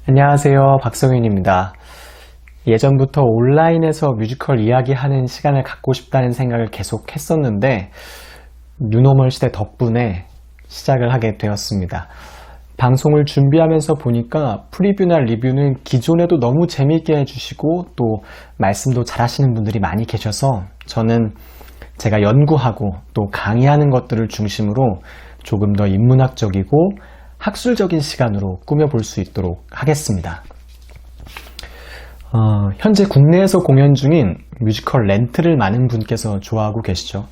안녕하세요. 박성윤입니다. 예전부터 온라인에서 뮤지컬 이야기하는 시간을 갖고 싶다는 생각을 계속 했었는데 뉴노멀 시대 덕분에 시작을 하게 되었습니다. 방송을 준비하면서 보니까 프리뷰나 리뷰는 기존에도 너무 재미있게 해주시고 또 말씀도 잘하시는 분들이 많이 계셔서 저는 제가 연구하고 또 강의하는 것들을 중심으로 조금 더 인문학적이고 학술적인 시간으로 꾸며볼 수 있도록 하겠습니다. 현재 국내에서 공연 중인 뮤지컬 렌트를 많은 분께서 좋아하고 계시죠.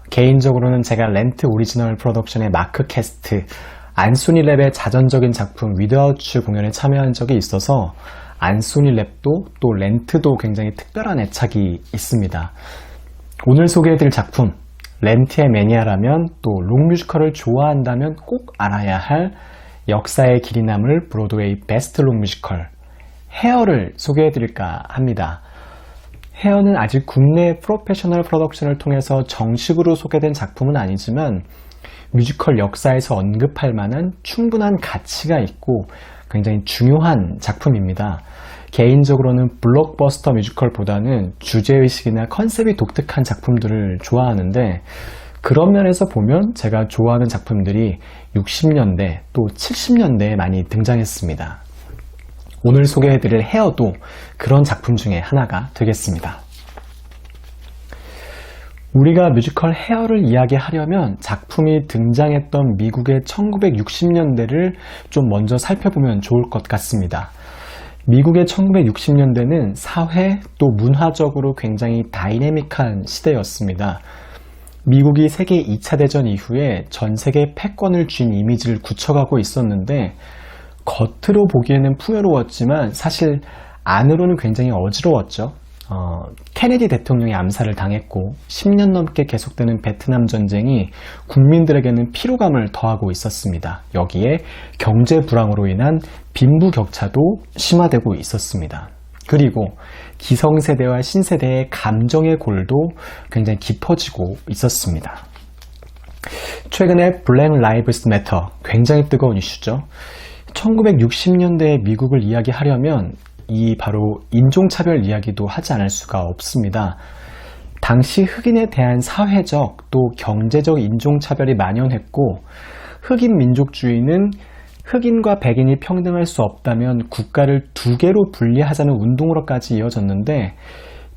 개인적으로는 제가 렌트 오리지널 프로덕션의 마크 캐스트, 안소니 랩의 자전적인 작품 위드아웃 유 공연에 참여한 적이 있어서 안소니 랩도 또 렌트도 굉장히 특별한 애착이 있습니다. 오늘 소개해드릴 작품 렌트의 매니아라면 또 롱뮤지컬을 좋아한다면 꼭 알아야 할 역사의 길이 남을 브로드웨이 베스트 롱뮤지컬 헤어를 소개해드릴까 합니다. 헤어는 아직 국내 프로페셔널 프로덕션을 통해서 정식으로 소개된 작품은 아니지만 뮤지컬 역사에서 언급할 만한 충분한 가치가 있고 굉장히 중요한 작품입니다. 개인적으로는 블록버스터 뮤지컬보다는 주제의식이나 컨셉이 독특한 작품들을 좋아하는데 그런 면에서 보면 제가 좋아하는 작품들이 60년대 또 70년대에 많이 등장했습니다. 오늘 소개해드릴 헤어도 그런 작품 중에 하나가 되겠습니다. 우리가 뮤지컬 헤어를 이야기하려면 작품이 등장했던 미국의 1960년대를 좀 먼저 살펴보면 좋을 것 같습니다. 미국의 1960년대는 사회 또 문화적으로 굉장히 다이내믹한 시대였습니다. 미국이 세계 2차 대전 이후에 전 세계 패권을 쥔 이미지를 굳혀가고 있었는데 겉으로 보기에는 풍요로웠지만 사실 안으로는 굉장히 어지러웠죠. 케네디 대통령이 암살을 당했고 10년 넘게 계속되는 베트남 전쟁이 국민들에게는 피로감을 더하고 있었습니다. 여기에 경제 불황으로 인한 빈부격차도 심화되고 있었습니다. 그리고 기성세대와 신세대의 감정의 골도 굉장히 깊어지고 있었습니다. 최근에 블랙 라이브스 매터 굉장히 뜨거운 이슈죠. 1960년대의 미국을 이야기하려면 이 바로 인종차별 이야기도 하지 않을 수가 없습니다. 당시 흑인에 대한 사회적 또 경제적 인종차별이 만연했고 흑인 민족주의는 흑인과 백인이 평등할 수 없다면 국가를 두 개로 분리하자는 운동으로까지 이어졌는데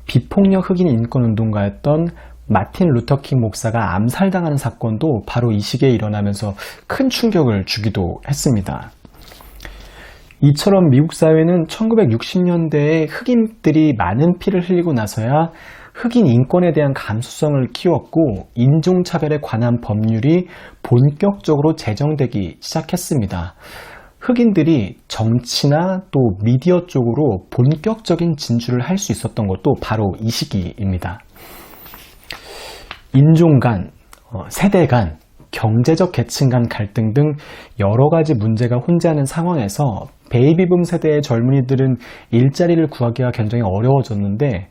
비폭력 흑인 인권운동가였던 마틴 루터킹 목사가 암살당하는 사건도 바로 이 시기에 일어나면서 큰 충격을 주기도 했습니다. 이처럼 미국 사회는 1960년대에 흑인들이 많은 피를 흘리고 나서야 흑인 인권에 대한 감수성을 키웠고 인종차별에 관한 법률이 본격적으로 제정되기 시작했습니다. 흑인들이 정치나 또 미디어 쪽으로 본격적인 진출을 할 수 있었던 것도 바로 이 시기입니다. 인종 간, 세대 간, 경제적 계층 간 갈등 등 여러 가지 문제가 혼재하는 상황에서 베이비붐 세대의 젊은이들은 일자리를 구하기가 굉장히 어려워졌는데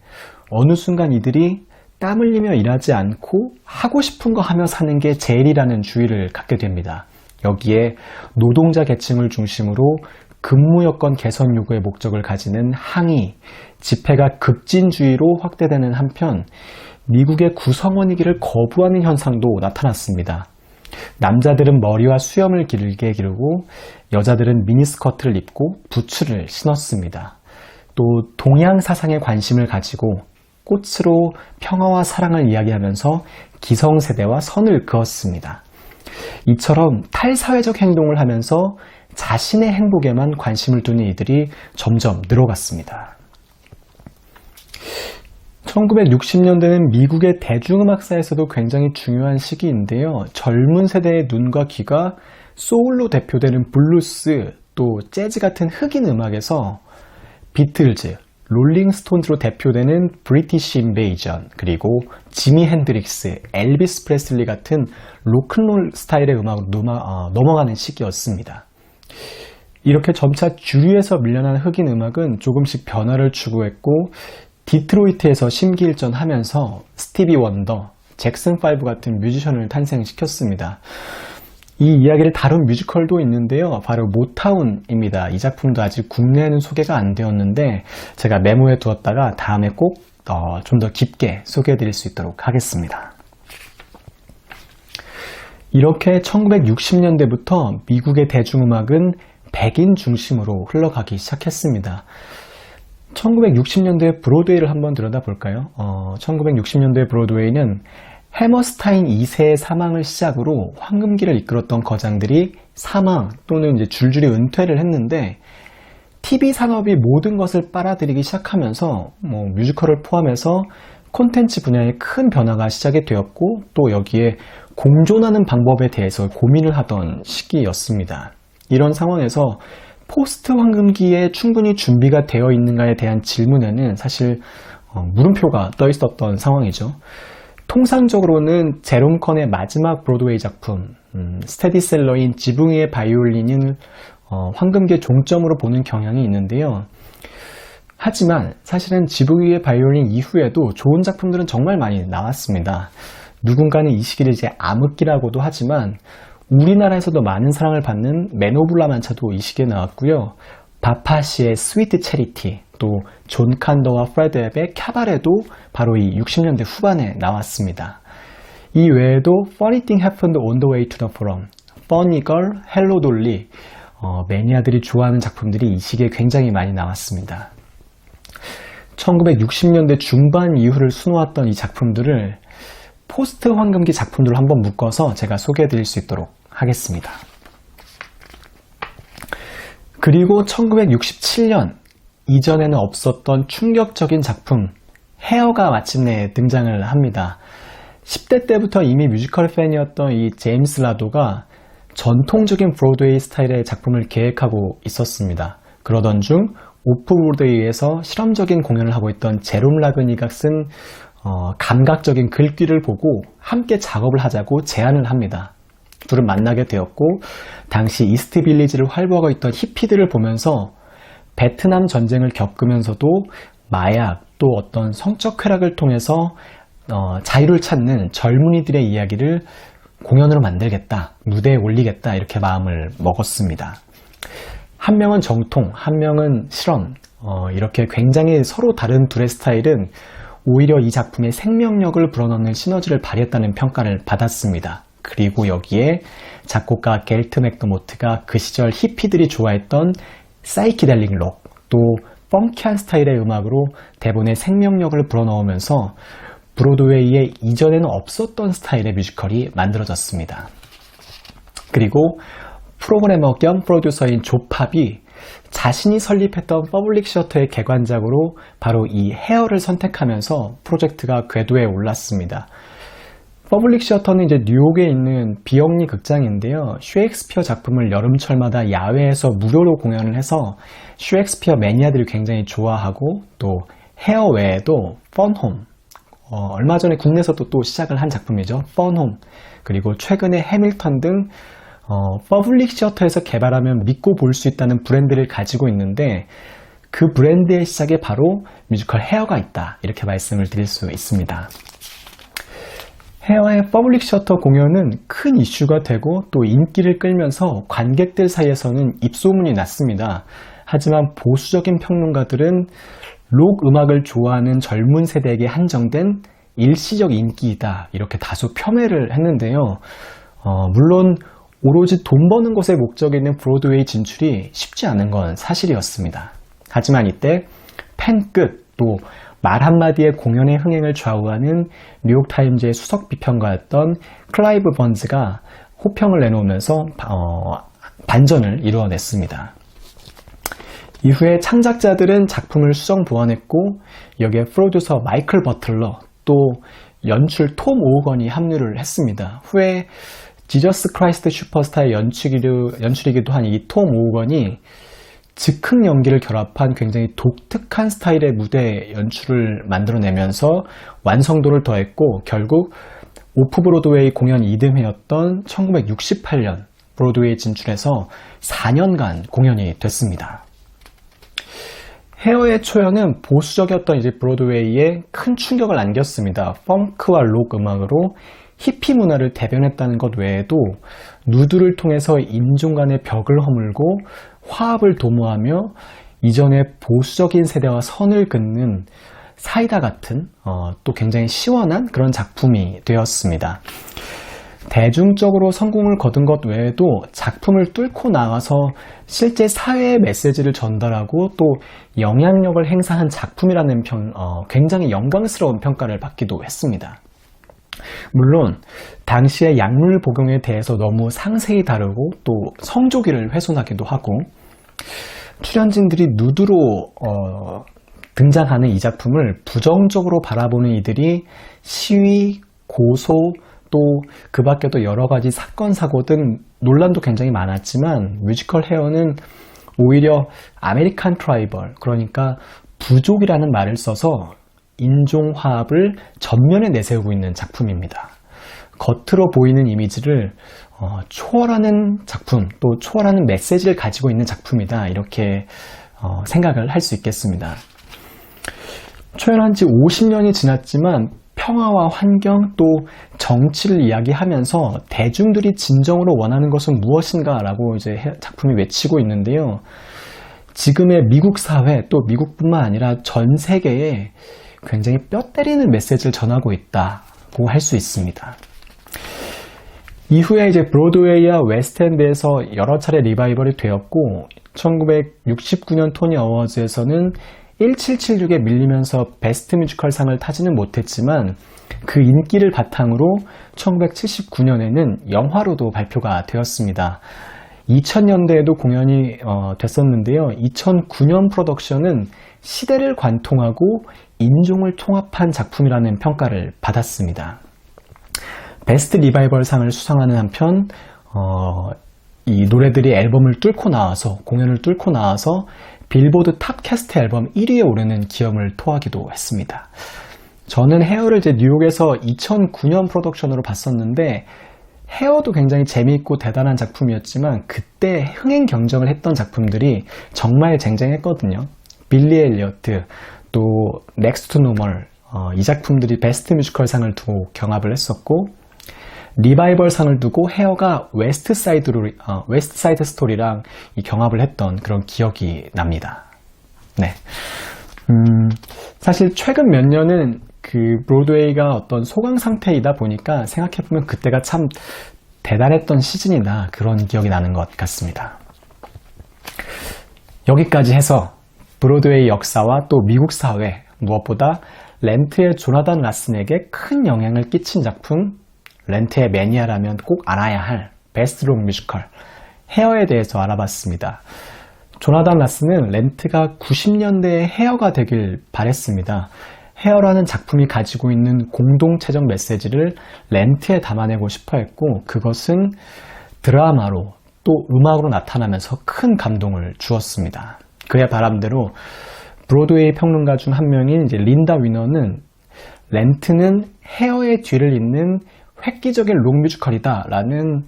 어느 순간 이들이 땀 흘리며 일하지 않고 하고 싶은 거 하며 사는 게 제일이라는 주의를 갖게 됩니다. 여기에 노동자 계층을 중심으로 근무 여건 개선 요구의 목적을 가지는 항의, 집회가 급진주의로 확대되는 한편 미국의 구성원이기를 거부하는 현상도 나타났습니다. 남자들은 머리와 수염을 길게 기르고 여자들은 미니스커트를 입고 부츠를 신었습니다. 또 동양 사상에 관심을 가지고 꽃으로 평화와 사랑을 이야기하면서 기성세대와 선을 그었습니다. 이처럼 탈사회적 행동을 하면서 자신의 행복에만 관심을 두는 이들이 점점 늘어갔습니다. 1960년대는 미국의 대중음악사에서도 굉장히 중요한 시기인데요. 젊은 세대의 눈과 귀가 소울로 대표되는 블루스, 또 재즈 같은 흑인 음악에서 비틀즈, 롤링스톤즈로 대표되는 브리티시 인베이전, 그리고 지미 핸드릭스, 엘비스 프레슬리 같은 로큰롤 스타일의 음악으로 넘어가는 시기였습니다. 이렇게 점차 주류에서 밀려난 흑인 음악은 조금씩 변화를 추구했고 디트로이트에서 심기일전하면서 스티비 원더, 잭슨 5 같은 뮤지션을 탄생시켰습니다. 이 이야기를 다룬 뮤지컬도 있는데요. 바로 모타운입니다. 이 작품도 아직 국내에는 소개가 안 되었는데 제가 메모해 두었다가 다음에 꼭 좀 더 깊게 소개해 드릴 수 있도록 하겠습니다. 이렇게 1960년대부터 미국의 대중음악은 백인 중심으로 흘러가기 시작했습니다. 1960년대 브로드웨이를 한번 들여다볼까요? 1960년대 브로드웨이는 해머스타인 2세의 사망을 시작으로 황금기를 이끌었던 거장들이 사망 또는 이제 줄줄이 은퇴를 했는데 TV 산업이 모든 것을 빨아들이기 시작하면서 뮤지컬을 포함해서 콘텐츠 분야에 큰 변화가 시작이 되었고 또 여기에 공존하는 방법에 대해서 고민을 하던 시기였습니다. 이런 상황에서 포스트 황금기에 충분히 준비가 되어 있는가에 대한 질문에는 사실 물음표가 떠 있었던 상황이죠. 통상적으로는 제롬 컨의 마지막 브로드웨이 작품 스테디셀러인 지붕 위의 바이올린을 황금기의 종점으로 보는 경향이 있는데요. 하지만 사실은 지붕 위의 바이올린 이후에도 좋은 작품들은 정말 많이 나왔습니다. 누군가는 이 시기를 이제 암흑기라고도 하지만 우리나라에서도 많은 사랑을 받는 맨 오브 라만차도 이 시기에 나왔고요. 바파시의 스위트 체리티, 또 존 칸더와 프레드 앱의 캬바레도 바로 이 60년대 후반에 나왔습니다. 이 외에도 Funny Thing Happened on the Way to the Forum, Funny Girl, Hello Dolly, 매니아들이 좋아하는 작품들이 이 시기에 굉장히 많이 나왔습니다. 1960년대 중반 이후를 수놓았던 이 작품들을 포스트 황금기 작품들로 한번 묶어서 제가 소개해 드릴 수 있도록 하겠습니다. 그리고 1967년 이전에는 없었던 충격적인 작품 헤어가 마침내 등장을 합니다. 10대 때부터 이미 뮤지컬 팬이었던 이 제임스 라도가 전통적인 브로드웨이 스타일의 작품을 계획하고 있었습니다. 그러던 중 오프 브로드웨이에서 실험적인 공연을 하고 있던 제롬 라그니가 쓴 감각적인 글귀를 보고 함께 작업을 하자고 제안을 합니다. 둘은 만나게 되었고 당시 이스트 빌리지를 활보하고 있던 히피들을 보면서 베트남 전쟁을 겪으면서도 마약 또 어떤 성적 쾌락을 통해서 자유를 찾는 젊은이들의 이야기를 공연으로 만들겠다, 무대에 올리겠다 이렇게 마음을 먹었습니다. 한 명은 정통, 한 명은 실험, 이렇게 굉장히 서로 다른 둘의 스타일은 오히려 이 작품의 생명력을 불어넣는 시너지를 발휘했다는 평가를 받았습니다. 그리고 여기에 작곡가 겔트 맥더모트가 그 시절 히피들이 좋아했던 사이키델릭 록, 또 펑키한 스타일의 음악으로 대본에 생명력을 불어넣으면서 브로드웨이에 이전에는 없었던 스타일의 뮤지컬이 만들어졌습니다. 그리고 프로그래머 겸 프로듀서인 조 팝이 자신이 설립했던 퍼블릭 시어터의 개관작으로 바로 이 헤어를 선택하면서 프로젝트가 궤도에 올랐습니다. 퍼블릭 시어터는 이제 뉴욕에 있는 비영리 극장인데요. 셰익스피어 작품을 여름철마다 야외에서 무료로 공연을 해서 셰익스피어 매니아들이 굉장히 좋아하고 또 헤어 외에도 펀홈, 얼마 전에 국내에서도 또 시작을 한 작품이죠. 펀홈, 그리고 최근에 해밀턴 등 퍼블릭 시어터에서 개발하면 믿고 볼 수 있다는 브랜드를 가지고 있는데 그 브랜드의 시작에 바로 뮤지컬 헤어가 있다 이렇게 말씀을 드릴 수 있습니다. 헤어의 퍼블릭 시어터 공연은 큰 이슈가 되고 또 인기를 끌면서 관객들 사이에서는 입소문이 났습니다. 하지만 보수적인 평론가들은 록 음악을 좋아하는 젊은 세대에게 한정된 일시적 인기이다 이렇게 다소 폄훼를 했는데요. 물론 오로지 돈 버는 것에 목적이 있는 브로드웨이 진출이 쉽지 않은 건 사실이었습니다. 하지만 이때 펜 끝 또 말 한마디의 공연의 흥행을 좌우하는 뉴욕타임즈의 수석 비평가였던 클라이브 번즈가 호평을 내놓으면서 반전을 이루어냈습니다. 이후에 창작자들은 작품을 수정 보완했고 여기에 프로듀서 마이클 버틀러 또 연출 톰 오건이 합류를 했습니다. 후에 지저스 크라이스트 슈퍼스타의 연출이기도 한 이 톰 오건이 즉흥 연기를 결합한 굉장히 독특한 스타일의 무대 연출을 만들어내면서 완성도를 더했고 결국 오프 브로드웨이 공연 이듬해였던 1968년 브로드웨이 진출해서 4년간 공연이 됐습니다. 헤어의 초연은 보수적이었던 이제 브로드웨이에 큰 충격을 안겼습니다. 펑크와 록 음악으로 히피 문화를 대변했다는 것 외에도 누드를 통해서 인종 간의 벽을 허물고 화합을 도모하며 이전의 보수적인 세대와 선을 긋는 사이다 같은 또 굉장히 시원한 그런 작품이 되었습니다. 대중적으로 성공을 거둔 것 외에도 작품을 뚫고 나가서 실제 사회의 메시지를 전달하고 또 영향력을 행사한 작품이라는 굉장히 영광스러운 평가를 받기도 했습니다. 물론 당시의 약물 복용에 대해서 너무 상세히 다루고 또 성조기를 훼손하기도 하고 출연진들이 누드로 등장하는 이 작품을 부정적으로 바라보는 이들이 시위, 고소, 또 그 밖에도 여러 가지 사건, 사고 등 논란도 굉장히 많았지만 뮤지컬 헤어는 오히려 아메리칸 트라이벌, 그러니까 부족이라는 말을 써서 인종 화합을 전면에 내세우고 있는 작품입니다. 겉으로 보이는 이미지를 초월하는 작품, 또 초월하는 메시지를 가지고 있는 작품이다, 이렇게 생각을 할 수 있겠습니다. 초연한 지 50년이 지났지만 평화와 환경 또 정치를 이야기하면서 대중들이 진정으로 원하는 것은 무엇인가 라고 이제 작품이 외치고 있는데요. 지금의 미국 사회 또 미국뿐만 아니라 전 세계에 굉장히 뼈 때리는 메시지를 전하고 있다고 할 수 있습니다. 이후에 이제 브로드웨이와 웨스트엔드에서 여러 차례 리바이벌이 되었고 1969년 토니 어워즈에서는 1776에 밀리면서 베스트 뮤지컬 상을 타지는 못했지만 그 인기를 바탕으로 1979년에는 영화로도 발표가 되었습니다. 2000년대에도 공연이 됐었는데요. 2009년 프로덕션은 시대를 관통하고 인종을 통합한 작품이라는 평가를 받았습니다. 베스트 리바이벌 상을 수상하는 한편 이 노래들이 앨범을 뚫고 나와서 공연을 뚫고 나와서 빌보드 탑 캐스트 앨범 1위에 오르는 기염을 토하기도 했습니다. 저는 헤어를 이제 뉴욕에서 2009년 프로덕션으로 봤었는데 헤어도 굉장히 재미있고 대단한 작품이었지만 그때 흥행 경쟁을 했던 작품들이 정말 쟁쟁했거든요. 빌리 엘리어트, 또 넥스트 투 노멀, 이 작품들이 베스트 뮤지컬 상을 두고 경합을 했었고 리바이벌 상을 두고 헤어가 웨스트 사이드 스토리랑 이 경합을 했던 그런 기억이 납니다. 네. 사실 최근 몇 년은 그 브로드웨이가 어떤 소강 상태이다 보니까 생각해보면 그때가 참 대단했던 시즌이나 그런 기억이 나는 것 같습니다. 여기까지 해서 브로드웨이 역사와 또 미국 사회, 무엇보다 렌트의 조나단 라슨에게 큰 영향을 끼친 작품, 렌트의 매니아라면 꼭 알아야 할 베스트 록 뮤지컬 헤어에 대해서 알아봤습니다. 조나단 라슨은 렌트가 90년대의 헤어가 되길 바랬습니다. 헤어라는 작품이 가지고 있는 공동체적 메시지를 렌트에 담아내고 싶어 했고 그것은 드라마로 또 음악으로 나타나면서 큰 감동을 주었습니다. 그의 바람대로 브로드웨이 평론가 중 한 명인 이제 린다 위너는 렌트는 헤어의 뒤를 잇는 획기적인 록 뮤지컬이다 라는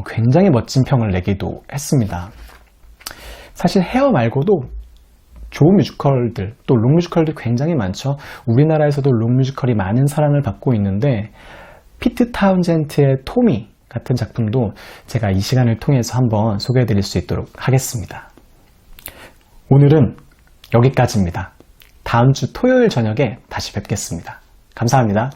굉장히 멋진 평을 내기도 했습니다. 사실 헤어 말고도 좋은 뮤지컬들, 또 록 뮤지컬들 굉장히 많죠. 우리나라에서도 록 뮤지컬이 많은 사랑을 받고 있는데 피트 타운젠트의 토미 같은 작품도 제가 이 시간을 통해서 한번 소개해 드릴 수 있도록 하겠습니다. 오늘은 여기까지입니다. 다음 주 토요일 저녁에 다시 뵙겠습니다. 감사합니다.